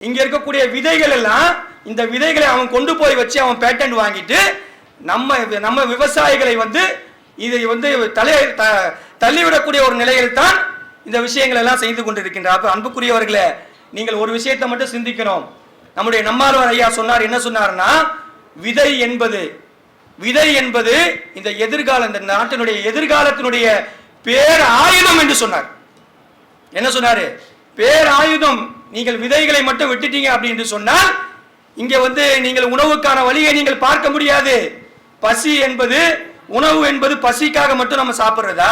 இங்க இருக்கக்கூடிய விதைகள் எல்லாம் இந்த விதைகளை அவன் கொண்டு போய் வச்சு அவன் பேட்டன்ட் வாங்கிட்டு நம்ம விவசாயிகளை இதை தள்ளிவிடக்கூடிய ஒரு நிலையில் தான் இந்த விஷயங்கள் எல்லாம் செய்து கொண்டிருக்கின்றார். அப்ப அன்புக்குரியவர்களே, நீங்கள் ஒரு விஷயத்தை மட்டும் சிந்திக்கணும். நம்முடைய நம்மாழ்வார் ஐயா சொன்னார், என்ன சொன்னார்னா, விதை என்பது இந்த எதிர்கால இந்த நாட்டினுடைய எதிர்காலத்தினுடைய பேர் ஆயுதம் என்று சொன்னார். என்ன சொன்னாரு? பேர் ஆயுதம். நீங்கள் விதைகளை மட்டும் விட்டுட்டீங்க அப்படின்னு சொன்னால் இங்க நீங்கள் உணவுக்கான வழியை நீங்கள் பார்க்க முடியாது. பசி என்பது உணவு என்பது பசிக்காக மட்டும் நம்ம சாப்பிடுறதா?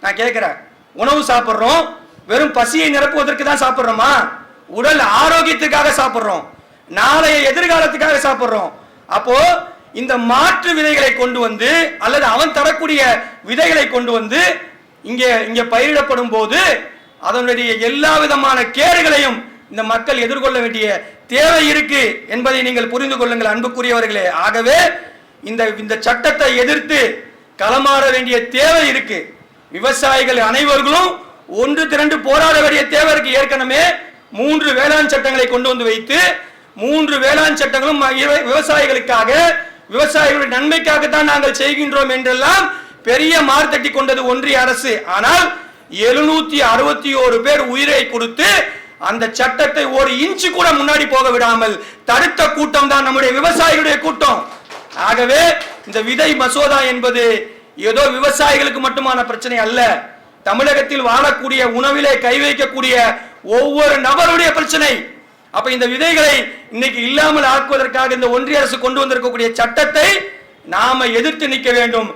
நான் கேட்கிறேன். உணவு சாப்பிடுறோம், வெறும் பசியை நிரப்புவதற்கு தான் சாப்பிடுறோமா? உடல் ஆரோக்கியத்துக்காக சாப்பிடுறோம், நாளைய எதிர்காலத்துக்காக சாப்பிடுறோம். அப்போ இந்த மாற்று விதைகளை கொண்டு வந்து அல்லது அவன் தரக்கூடிய விதைகளை கொண்டு வந்து இங்கே பயிரிடப்படும் போது அதனுடைய எல்லா விதமான கேடுகளையும் இந்த மக்கள் எதிர்கொள்ள வேண்டிய தேவை இருக்கு என்பதை நீங்கள் புரிந்து கொள்ளுங்கள் அன்புக்குரியவர்களே. ஆகவே இந்த சட்டத்தை எதிர்த்து களமாற வேண்டிய தேவை இருக்கு. விவசாயிகள் அனைவர்களும் ஒன்று திரண்டு போராட வேண்டிய தேவை இருக்கு. ஏற்கனவே 3 வேளாண் சட்டங்களை கொண்டு வந்து வைத்து 3 வேளாண் சட்டங்களும் விவசாயிகளுக்காக விவசாயிகளுடைய நன்மைக்காக தான் நாங்கள் செய்கின்றோம் என்றெல்லாம் பெரிய மார்த்தட்டி கொண்டது ஒன்றிய அரசு. ஆனால் 761 பேர் உயிரை கொடுத்து அந்த சட்டத்தை ஒரு இன்ச்சு கூட முன்னாடி போக விடாமல் தடுத்த கூட்டம் தான் நம்முடைய விவசாயிகளுடைய கூட்டம். ஆகவே இந்த விதை மசோதா என்பது ஏதோ விவசாயிகளுக்கு மட்டுமான பிரச்சனை அல்ல. தமிழகத்தில் வாழக்கூடிய உணவிலே கை வைக்கக்கூடிய ஒவ்வொரு நபருடைய பிரச்சனை. அப்ப இந்த விதைகளை இன்னைக்கு இல்லாமல் ஆக்குவதற்காக இந்த ஒன்றிய அரசு கொண்டு வந்திருக்கக்கூடிய சட்டத்தை நாம எதிர்த்து நிற்க வேண்டும்.